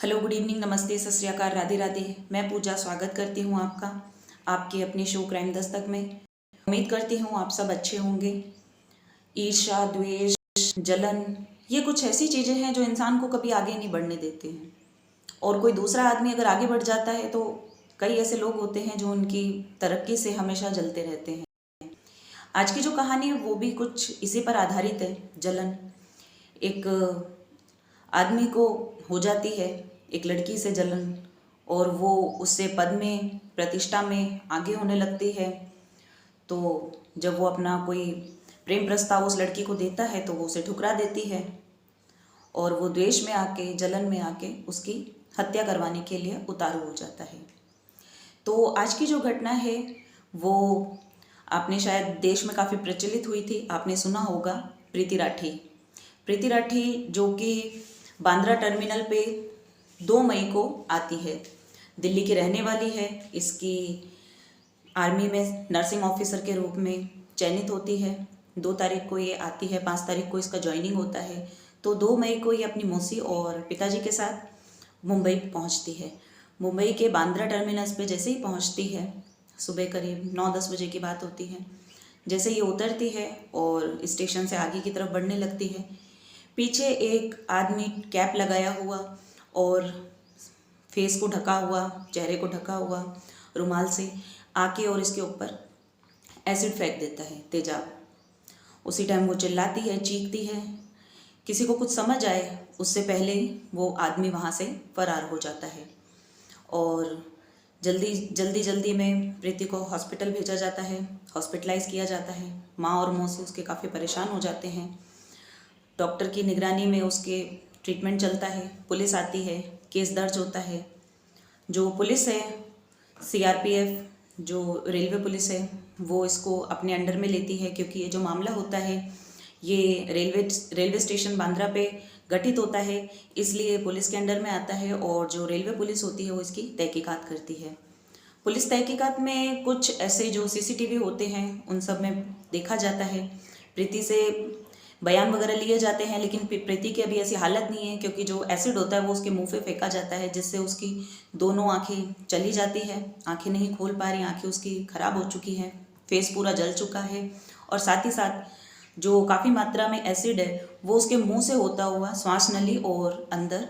Hello, good evening, नमस्ते, सत श्री अकाल, राधे राधे। मैं पूजा स्वागत करती हूँ आपका आपके अपने शो क्राइम दस्तक में। उम्मीद करती हूँ आप सब अच्छे होंगे। ईर्ष्या, द्वेष, जलन, ये कुछ ऐसी चीज़ें हैं जो इंसान को कभी आगे नहीं बढ़ने देते हैं। और कोई दूसरा आदमी अगर आगे बढ़ जाता है तो कई ऐसे लोग होते हैं जो उनकी तरक्की से हमेशा जलते रहते हैं। आज की जो कहानी है वो भी कुछ इसी पर आधारित है। जलन एक आदमी को हो जाती है, एक लड़की से जलन, और वो उससे पद में, प्रतिष्ठा में आगे होने लगती है। तो जब वो अपना कोई प्रेम प्रस्ताव उस लड़की को देता है तो वो उसे ठुकरा देती है और वो द्वेष में आके, जलन में आके उसकी हत्या करवाने के लिए उतारू हो जाता है। तो आज की जो घटना है वो आपने शायद देश में काफ़ी प्रचलित हुई थी, आपने सुना होगा, प्रीति राठी। प्रीति राठी जो कि बांद्रा टर्मिनल पे 2 मई को आती है, दिल्ली की रहने वाली है। इसकी आर्मी में नर्सिंग ऑफिसर के रूप में चयनित होती है। 2 तारीख को ये आती है, 5 तारीख को इसका ज्वाइनिंग होता है। तो 2 मई को ये अपनी मौसी और पिताजी के साथ मुंबई पहुंचती है। मुंबई के बांद्रा टर्मिनस पे जैसे ही पहुंचती है, सुबह करीब 9-10 बजे की बात होती है, जैसे ये उतरती है और स्टेशन से आगे की तरफ बढ़ने लगती है, पीछे एक आदमी कैप लगाया हुआ और फेस को ढका हुआ, चेहरे को ढका हुआ रुमाल से आके और इसके ऊपर एसिड फेंक देता है, तेजाब। उसी टाइम वो चिल्लाती है, चीखती है। किसी को कुछ समझ आए उससे पहले ही वो आदमी वहाँ से फरार हो जाता है और जल्दी में प्रीति को हॉस्पिटल भेजा जाता है, हॉस्पिटलाइज किया जाता है। माँ और मौसी उसके काफ़ी परेशान हो जाते हैं। डॉक्टर की निगरानी में उसके ट्रीटमेंट चलता है, पुलिस आती है, केस दर्ज होता है। जो पुलिस है, सीआरपीएफ, जो रेलवे पुलिस है, वो इसको अपने अंडर में लेती है क्योंकि ये जो मामला होता है ये रेलवे स्टेशन बांद्रा पे गठित होता है, इसलिए पुलिस के अंडर में आता है। और जो रेलवे पुलिस होती है वो इसकी तहकीकात करती है। पुलिस तहकीकात में कुछ ऐसे जो सीसीटीवी होते हैं उन सब में देखा जाता है, प्रीति से बयान वगैरह लिए जाते हैं, लेकिन प्रीति की अभी ऐसी हालत नहीं है क्योंकि जो एसिड होता है वो उसके मुंह पे फेंका जाता है, जिससे उसकी दोनों आंखें चली जाती है, आंखें नहीं खोल पा रही, आंखें उसकी खराब हो चुकी हैं, फेस पूरा जल चुका है। और साथ ही साथ जो काफ़ी मात्रा में एसिड है वो उसके मुंह से होता हुआ श्वास नली और अंदर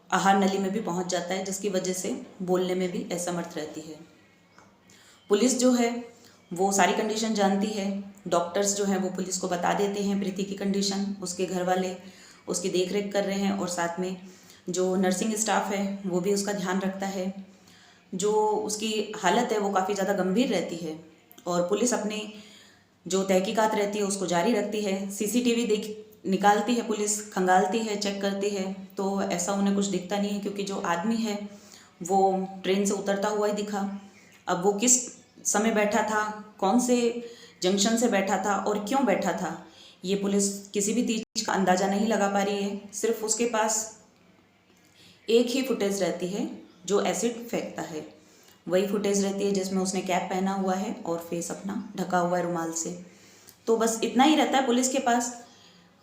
आहार नली में भी पहुंच जाता है, जिसकी वजह से बोलने में भी असमर्थ रहती है। पुलिस जो है वो सारी कंडीशन जानती है। डॉक्टर्स जो हैं वो पुलिस को बता देते हैं प्रीति की कंडीशन, उसके घर वाले उसकी देख रेख कर रहे हैं और साथ में जो नर्सिंग स्टाफ है वो भी उसका ध्यान रखता है। जो उसकी हालत है वो काफ़ी ज़्यादा गंभीर रहती है और पुलिस अपनी जो तहकीकात रहती है उसको जारी रखती है। सीसीटीवी निकालती है पुलिस, खंगालती है, चेक करती है, तो ऐसा उन्हें कुछ दिखता नहीं है क्योंकि जो आदमी है वो ट्रेन से उतरता हुआ ही दिखा। अब वो किस समय बैठा था, कौन से जंक्शन से बैठा था और क्यों बैठा था, ये पुलिस किसी भी चीज़ का अंदाज़ा नहीं लगा पा रही है। सिर्फ उसके पास एक ही फुटेज रहती है जो एसिड फेंकता है, वही फुटेज रहती है जिसमें उसने कैप पहना हुआ है और फेस अपना ढका हुआ है रुमाल से। तो बस इतना ही रहता है पुलिस के पास।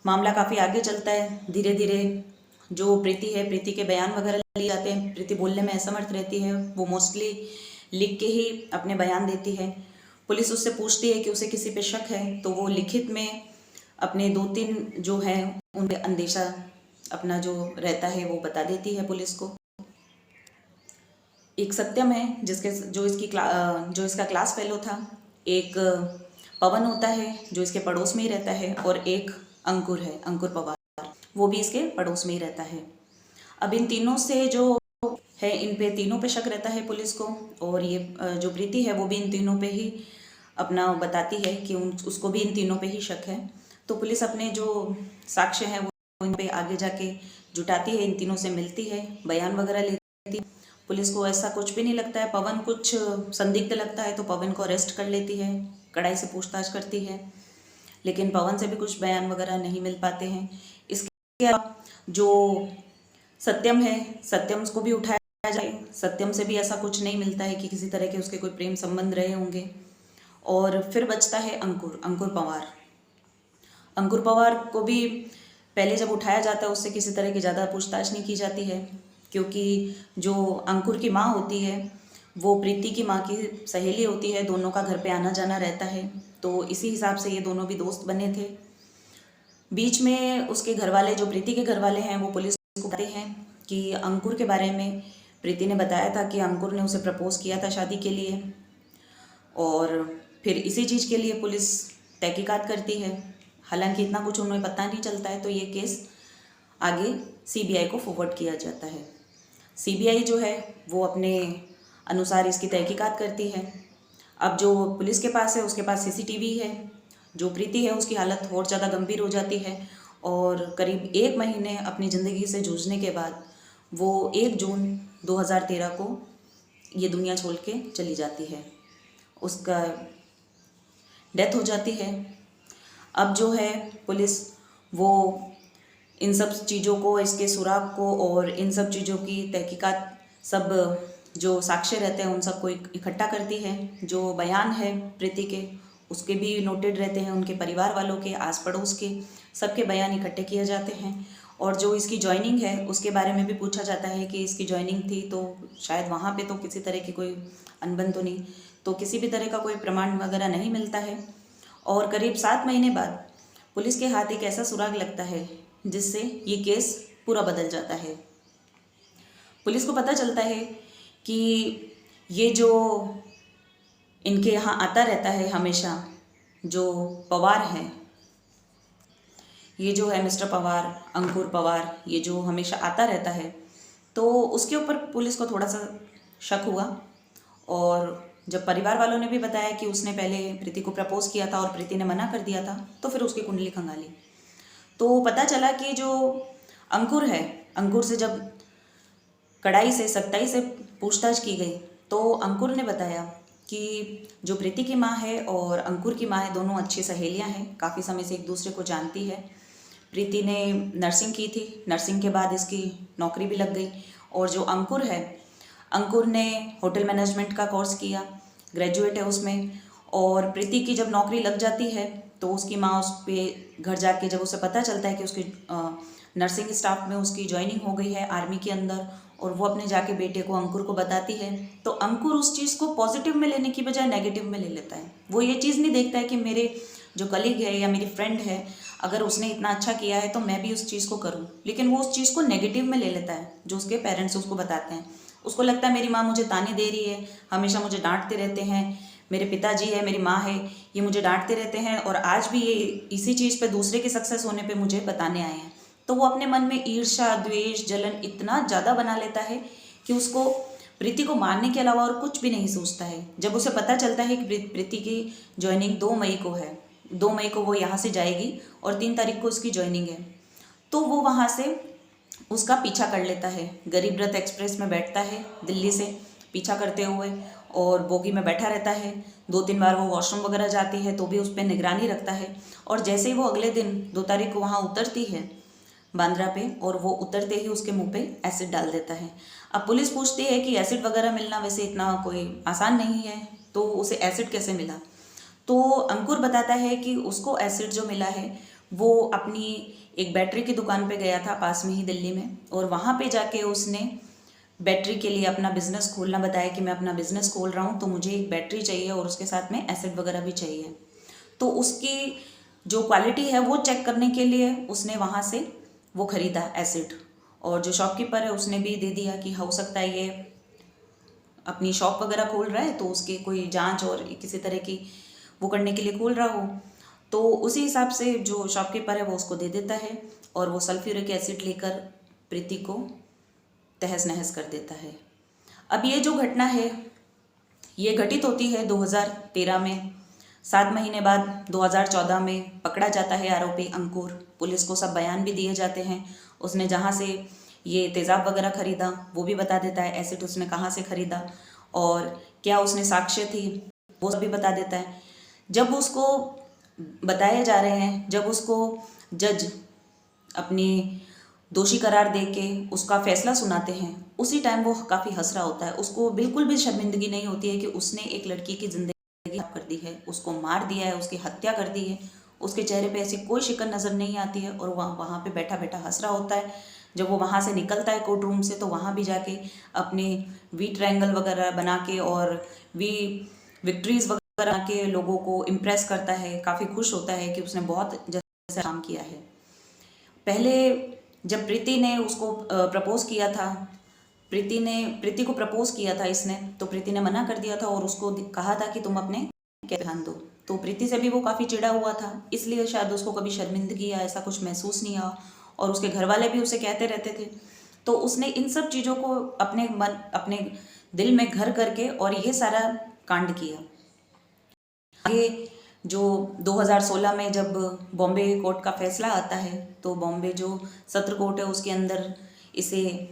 मामला काफ़ी आगे चलता है। धीरे धीरे जो प्रीति है, प्रीति के बयान वगैरह लिए जाते हैं। प्रीति बोलने में असमर्थ रहती है, वो मोस्टली लिख के ही अपने बयान देती है। पुलिस उससे पूछती है कि उसे किसी पे शक है, तो वो लिखित में अपने 2-3 जो हैं उन पे अंदेशा अपना जो रहता है वो बता देती है पुलिस को। एक सत्यम है जो इसका क्लास फेलो था, एक पवन होता है जो इसके पड़ोस में ही रहता है, और एक अंकुर है, अंकुर पवार, वो भी इसके पड़ोस में ही रहता है। अब इन तीनों से जो है, इन पे तीनों पे शक रहता है पुलिस को, और ये जो प्रीति है वो भी इन तीनों पे ही अपना बताती है कि उसको भी इन तीनों पे ही शक है। तो पुलिस अपने जो साक्ष्य हैं वो इन पे आगे जाके जुटाती है, इन तीनों से मिलती है, बयान वगैरह लेती है। पुलिस को ऐसा कुछ भी नहीं लगता है, पवन कुछ संदिग्ध लगता है तो पवन को अरेस्ट कर लेती है, कड़ाई से पूछताछ करती है, लेकिन पवन से भी कुछ बयान वगैरह नहीं मिल पाते हैं। इसके अलावा जो सत्यम है, सत्यम को भी उठाया जाए, सत्यम से भी ऐसा कुछ नहीं मिलता है कि किसी तरह के उसके कोई प्रेम संबंध रहे होंगे। और फिर बचता है अंकुर पवार। अंकुर पवार को भी पहले जब उठाया जाता है उससे किसी तरह की ज़्यादा पूछताछ नहीं की जाती है। क्योंकि जो अंकुर की माँ होती है वो प्रीति की माँ की सहेली होती है, दोनों का घर पे आना जाना रहता है। तो इसी हिसाब से ये दोनों भी दोस्त बने थे। बीच में उसके घर वाले, जो प्रीति के घर वाले हैं, वो पुलिस को बताते हैं कि अंकुर के बारे में प्रीति ने बताया था कि अंकुर ने उसे प्रपोज किया था शादी के लिए। और फिर इसी चीज़ के लिए पुलिस तहकीकात करती है। हालांकि इतना कुछ उन्हें पता नहीं चलता है, तो ये केस आगे सीबीआई को फॉरवर्ड किया जाता है। सीबीआई जो है वो अपने अनुसार इसकी तहकीकात करती है। अब जो पुलिस के पास है उसके पास सीसीटीवी है। जो प्रीति है उसकी हालत और ज़्यादा गंभीर हो जाती है और करीब 1 महीने अपनी ज़िंदगी से जूझने के बाद वो 1 जून 2013 को ये दुनिया छोड़ के चली जाती है, उसका डेथ हो जाती है। अब जो है पुलिस वो इन सब चीज़ों को, इसके सुराग को और इन सब चीज़ों की तहकीकात, सब जो साक्ष्य रहते हैं उन सबको इकट्ठा करती है। जो बयान है प्रीति के उसके भी नोटेड रहते हैं, उनके परिवार वालों के, आस पड़ोस के, सबके बयान इकट्ठे किए जाते हैं। और जो इसकी जॉइनिंग है उसके बारे में भी पूछा जाता है कि इसकी जॉइनिंग थी तो शायद वहाँ पे तो किसी तरह की कोई अनबन तो नहीं, तो किसी भी तरह का कोई प्रमाण वगैरह नहीं मिलता है। और करीब 7 महीने बाद पुलिस के हाथ एक ऐसा सुराग लगता है जिससे ये केस पूरा बदल जाता है। पुलिस को पता चलता है कि ये जो इनके यहाँ आता रहता है हमेशा, जो पवार है, ये जो है मिस्टर पवार, अंकुर पवार, ये जो हमेशा आता रहता है, तो उसके ऊपर पुलिस को थोड़ा सा शक हुआ। और जब परिवार वालों ने भी बताया कि उसने पहले प्रीति को प्रपोज किया था और प्रीति ने मना कर दिया था, तो फिर उसकी कुंडली खंगाली। तो पता चला कि जो अंकुर है, अंकुर से जब कड़ाई से सख्ताई से पूछताछ की गई तो अंकुर ने बताया कि जो प्रीति की माँ है और अंकुर की माँ है, दोनों अच्छी सहेलियाँ हैं, काफ़ी समय से एक दूसरे को जानती है। प्रीति ने नर्सिंग की थी, नर्सिंग के बाद इसकी नौकरी भी लग गई। और जो अंकुर है, अंकुर ने होटल मैनेजमेंट का कोर्स किया, ग्रेजुएट है उसमें। और प्रीति की जब नौकरी लग जाती है तो उसकी माँ उस पर घर जाके, जब उसे पता चलता है कि उसकी नर्सिंग स्टाफ में उसकी ज्वाइनिंग हो गई है आर्मी के अंदर, और वो अपने जाके बेटे को, अंकुर को बताती है, तो अंकुर उस चीज़ को पॉजिटिव में लेने की बजाय नेगेटिव में ले लेता है। वो ये चीज़ नहीं देखता है कि मेरे जो कलीग है या मेरी फ्रेंड है, अगर उसने इतना अच्छा किया है तो मैं भी उस चीज़ को करूं, लेकिन वो उस चीज़ को नेगेटिव में ले लेता है। जो उसके पेरेंट्स उसको बताते हैं, उसको लगता है मेरी माँ मुझे ताने दे रही है, हमेशा मुझे डांटते रहते हैं, मेरे पिताजी है, मेरी माँ है, ये मुझे डांटते रहते हैं और आज भी ये इसी चीज़ पे, दूसरे के सक्सेस होने पे मुझे बताने आए हैं। तो वो अपने मन में ईर्ष्या, द्वेष, जलन इतना ज़्यादा बना लेता है कि उसको प्रीति को मारने के अलावा और कुछ भी नहीं सोचता है। जब उसे पता चलता है कि प्रीति की ज्वाइनिंग 2 मई को है, 2 मई को वो यहाँ से जाएगी और 3 तारीख को उसकी ज्वाइनिंग है, तो वो वहाँ से उसका पीछा कर लेता है। गरीब रथ एक्सप्रेस में बैठता है दिल्ली से पीछा करते हुए और बोगी में बैठा रहता है। 2-3 बार वो वॉशरूम वगैरह जाती है तो भी उस पर निगरानी रखता है। और जैसे ही वो अगले दिन 2 तारीख को वहाँ उतरती है बांद्रा पे, और वो उतरते ही उसके मुंह पे एसिड डाल देता है। अब पुलिस पूछती है कि एसिड वगैरह मिलना वैसे इतना कोई आसान नहीं है, तो उसे एसिड कैसे मिला? तो अंकुर बताता है कि उसको एसिड जो मिला है वो अपनी एक बैटरी की दुकान पे गया था पास में ही दिल्ली में, और वहाँ पे जाके उसने बैटरी के लिए अपना बिजनेस खोलना बताया कि मैं अपना बिजनेस खोल रहा हूँ तो मुझे एक बैटरी चाहिए और उसके साथ में एसिड वगैरह भी चाहिए। तो उसकी जो क्वालिटी है वो चेक करने के लिए उसने वहाँ से वो ख़रीदा एसिड, और जो शॉपकीपर है उसने भी दे दिया कि हो सकता है ये अपनी शॉप वगैरह खोल रहा है तो उसकी कोई जांच और किसी तरह की वो करने के लिए खोल रहा हो। तो उसी हिसाब से जो शॉपकीपर है वो उसको दे देता है और वो सल्फ्यूरिक एसिड लेकर प्रीति को तहस नहस कर देता है। अब ये जो घटना है ये घटित होती है 2013 में। 7 महीने बाद 2014 में पकड़ा जाता है आरोपी अंकुर। पुलिस को सब बयान भी दिए जाते हैं। उसने जहाँ से ये तेज़ाब वगैरह ख़रीदा वो भी बता देता है, एसिड उसने कहाँ से ख़रीदा और क्या उसने साक्ष्य थी वो सब भी बता देता है। जब उसको बताए जा रहे हैं, जब उसको जज अपनी दोषी करार दे के उसका फैसला सुनाते हैं, उसी टाइम वो काफ़ी हंस रहा होता है। उसको बिल्कुल भी शर्मिंदगी नहीं होती है कि उसने एक लड़की की ज़िंदगी खराब कर दी है, उसको मार दिया है, उसकी हत्या कर दी है। उसके चेहरे पे ऐसी कोई शिकन नज़र नहीं आती है और वहाँ पे बैठा बैठा हंस रहा होता है। जब वो वहाँ से निकलता है कोर्ट रूम से, तो वहाँ भी जाके अपने वी ट्रायंगल वगैरह बना के और वी विक्ट्रीज वगैरह के लोगों को इम्प्रेस करता है। काफ़ी खुश होता है कि उसने बहुत जैसे काम किया है। पहले जब प्रीति ने उसको प्रपोज किया था, प्रीति को प्रपोज किया था इसने, तो प्रीति ने मना कर दिया था और उसको कहा था कि तुम अपने कैरियर ध्यान दो। तो प्रीति से भी वो काफ़ी चिढ़ा हुआ था, इसलिए शायद उसको कभी शर्मिंदगी या ऐसा कुछ महसूस नहीं हुआ, और उसके घर वाले भी उसे कहते रहते थे। तो उसने इन सब चीज़ों को अपने दिल में घर करके और ये सारा कांड किया। आगे जो 2016 में जब बॉम्बे कोर्ट का फैसला आता है, तो बॉम्बे जो सत्र कोर्ट है उसके अंदर इसे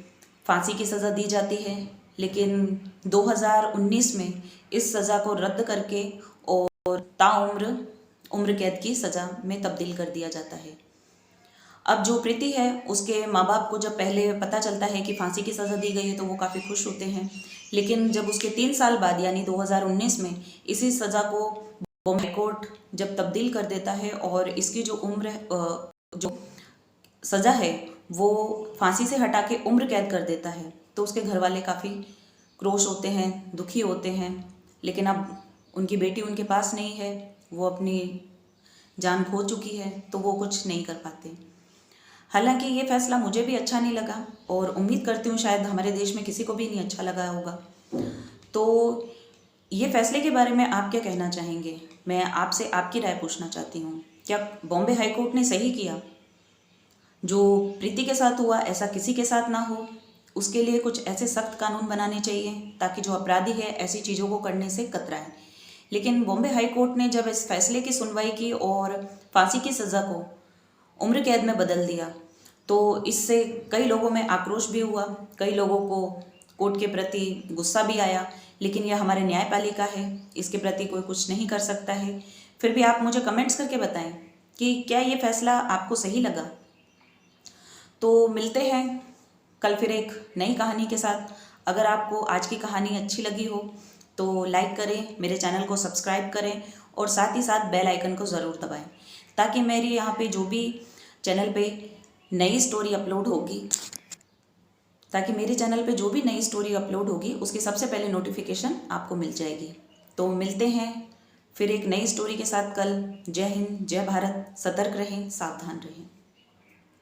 फांसी की सज़ा दी जाती है, लेकिन 2019 में इस सज़ा को रद्द करके और ताउम्र उम्र कैद की सज़ा में तब्दील कर दिया जाता है। अब जो प्रीति है, उसके माँ बाप को जब पहले पता चलता है कि फांसी की सज़ा दी गई है, तो वो काफ़ी खुश होते हैं, लेकिन जब उसके 3 साल बाद यानी 2019 में इसी सज़ा को बॉम्बे कोर्ट जब तब्दील कर देता है और इसकी जो उम्र जो सज़ा है वो फांसी से हटा के उम्र कैद कर देता है, तो उसके घर वाले काफ़ी क्रोश होते हैं, दुखी होते हैं। लेकिन अब उनकी बेटी उनके पास नहीं है, वो अपनी जान खो चुकी है, तो वो कुछ नहीं कर पाते। हालांकि ये फैसला मुझे भी अच्छा नहीं लगा और उम्मीद करती हूँ शायद हमारे देश में किसी को भी नहीं अच्छा लगा होगा। तो ये फैसले के बारे में आप क्या कहना चाहेंगे? मैं आपसे आपकी राय पूछना चाहती हूँ। क्या बॉम्बे हाई कोर्ट ने सही किया? जो प्रीति के साथ हुआ ऐसा किसी के साथ ना हो, उसके लिए कुछ ऐसे सख्त कानून बनाने चाहिए ताकि जो अपराधी है ऐसी चीज़ों को करने से कतराए। लेकिन बॉम्बे हाई कोर्ट ने जब इस फैसले की सुनवाई की और फांसी की सज़ा को उम्र कैद में बदल दिया, तो इससे कई लोगों में आक्रोश भी हुआ, कई लोगों को कोर्ट के प्रति गुस्सा भी आया। लेकिन यह हमारे न्यायपालिका है, इसके प्रति कोई कुछ नहीं कर सकता है। फिर भी आप मुझे कमेंट्स करके बताएं कि क्या ये फैसला आपको सही लगा। तो मिलते हैं कल फिर एक नई कहानी के साथ। अगर आपको आज की कहानी अच्छी लगी हो तो लाइक करें, मेरे चैनल को सब्सक्राइब करें और साथ ही साथ बेल आइकन को ज़रूर दबाएं, ताकि मेरी यहाँ पे जो भी चैनल पे नई स्टोरी अपलोड होगी उसकी सबसे पहले नोटिफिकेशन आपको मिल जाएगी। तो मिलते हैं फिर एक नई स्टोरी के साथ कल। जय हिंद, जय भारत। सतर्क रहें, सावधान रहें।